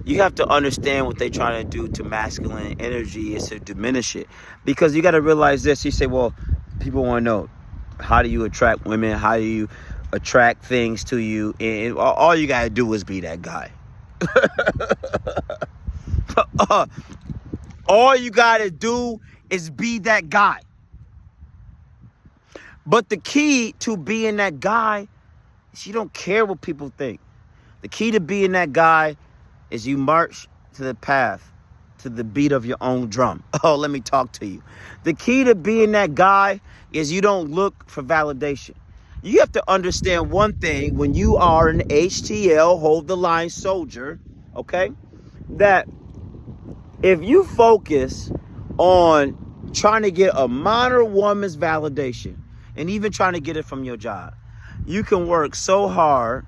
you have to understand what they're trying to do to masculine energy is to diminish it. Because you got to realize this. You say, well, people want to know, how do you attract women? How do you attract things to you? And all you got to do is be that guy. All you got to do is be that guy. But the key to being that guy is you don't care what people think. The key to being that guy is you march to the path, to the beat of your own drum. Oh, let me talk to you. The key to being that guy is you don't look for validation. You have to understand one thing when you are an HTL, hold the line soldier, okay? That if you focus on trying to get a modern woman's validation, and even trying to get it from your job, you can work so hard,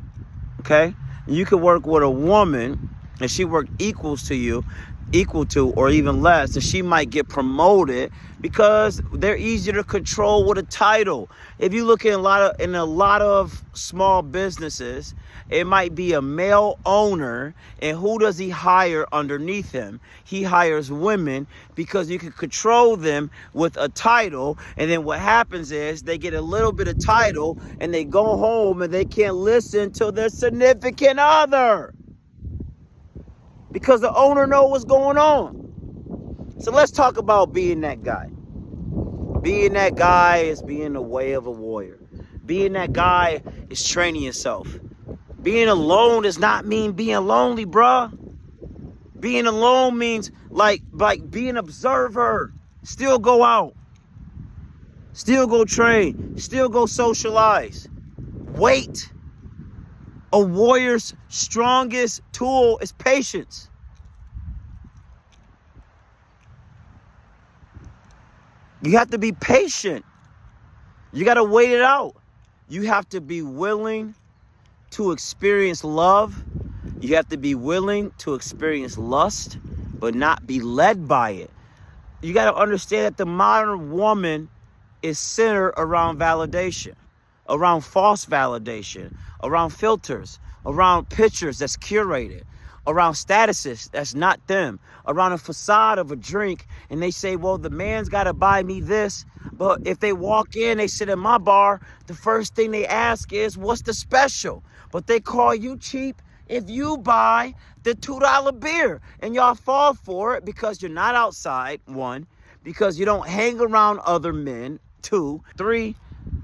okay? You can work with a woman and she work equal to or even less, and she might get promoted because they're easier to control with a title. If you look at in a lot of small businesses, it might be a male owner, and who does he hire underneath him? He hires women because you can control them with a title. And then what happens is they get a little bit of title and they go home and they can't listen to their significant other because the owner knows what's going on. So let's talk about being that guy. Being that guy is being the way of a warrior. Being that guy is training yourself. Being alone does not mean being lonely, bruh. Being alone means like be an observer. Still go out. Still go train. Still go socialize. Wait. A warrior's strongest tool is patience. You have to be patient. You got to wait it out. You have to be willing to experience love. You have to be willing to experience lust, but not be led by it. You got to understand that the modern woman is centered around validation, around false validation, around filters, around pictures that's curated, around statuses that's not them, around a facade of a drink, and they say, well, the man's got to buy me this. But if they walk in, they sit in my bar, the first thing they ask is, what's the special? But they call you cheap if you buy the $2 beer, and y'all fall for it because you're not outside, 1, because you don't hang around other men, 2, 3,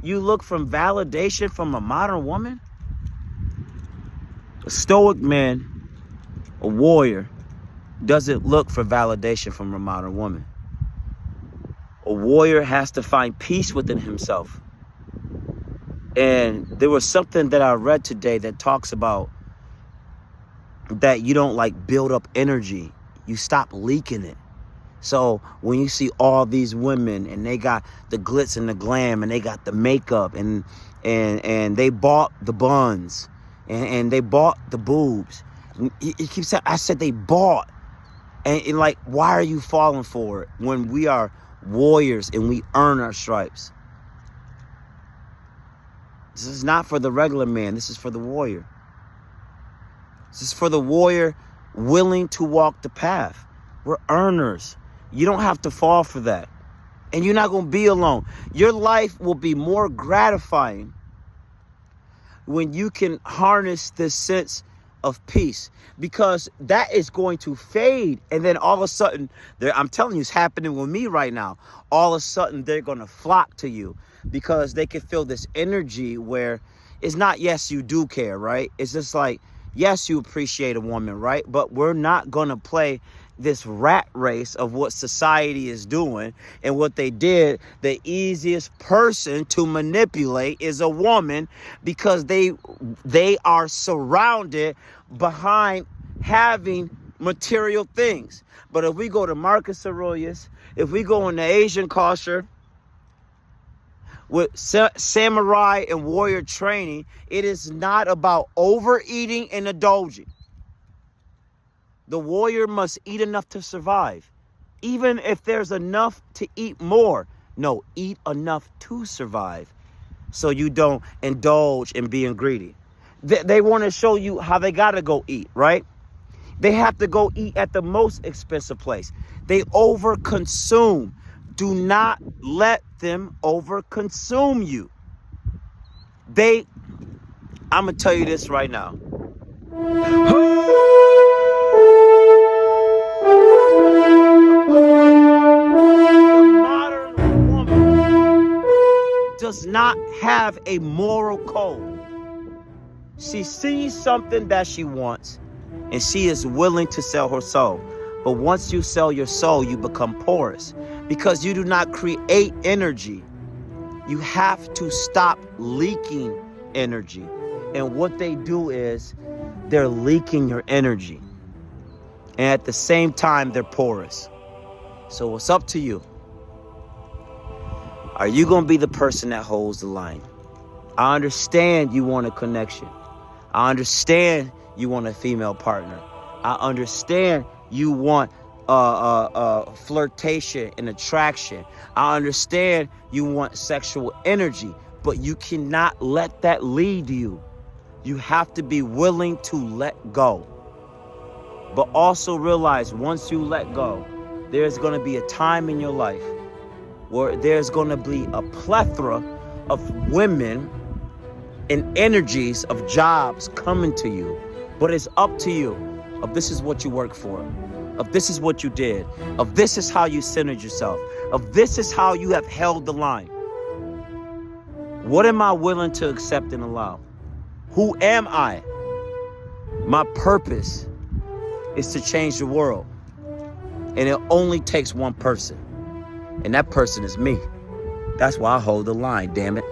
you look from validation from a modern woman. A stoic man, a warrior, doesn't look for validation from a modern woman. A warrior has to find peace within himself. And there was something that I read today that talks about that you don't build up energy. You stop leaking it. So when you see all these women and they got the glitz and the glam and they got the makeup and they bought the buns and they bought the boobs. He keeps saying, I said they bought. And why are you falling for it when we are warriors and we earn our stripes? This is not for the regular man. This is for the warrior. This is for the warrior willing to walk the path. We're earners. You don't have to fall for that. And you're not going to be alone. Your life will be more gratifying when you can harness this sense of peace, because that is going to fade. And then all of a sudden, I'm telling you, it's happening with me right now. All of a sudden, they're going to flock to you because they can feel this energy where it's not, yes, you do care, right? It's just like, yes, you appreciate a woman, right? But we're not going to play this rat race of what society is doing. And what they did, the easiest person to manipulate is a woman, because they are surrounded behind having material things. But if we go to Marcus Aurelius, if we go in the Asian culture with samurai and warrior training, it is not about overeating and indulging. The warrior must eat enough to survive. Even if there's enough to eat more. No, eat enough to survive so you don't indulge in being greedy. They want to show you how they got to go eat, right? They have to go eat at the most expensive place. They overconsume. Do not let them overconsume you. I'm going to tell you this right now. The modern woman does not have a moral code. She sees something that she wants, and she is willing to sell her soul. But once you sell your soul, you become porous because you do not create energy. You have to stop leaking energy. And what they do is they're leaking your energy. And at the same time, they're porous. So it's up to you. Are you going to be the person that holds the line? I understand you want a connection. I understand you want a female partner. I understand you want flirtation and attraction. I understand you want sexual energy, but you cannot let that lead you. You have to be willing to let go. But also realize once you let go, there's going to be a time in your life where there's going to be a plethora of women and energies of jobs coming to you. But it's up to you. Of this is what you work for. Of this is what you did. Of this is how you centered yourself. Of this is how you have held the line. What am I willing to accept and allow? Who am I? My purpose is to change the world. And it only takes one person. And that person is me. That's why I hold the line, damn it.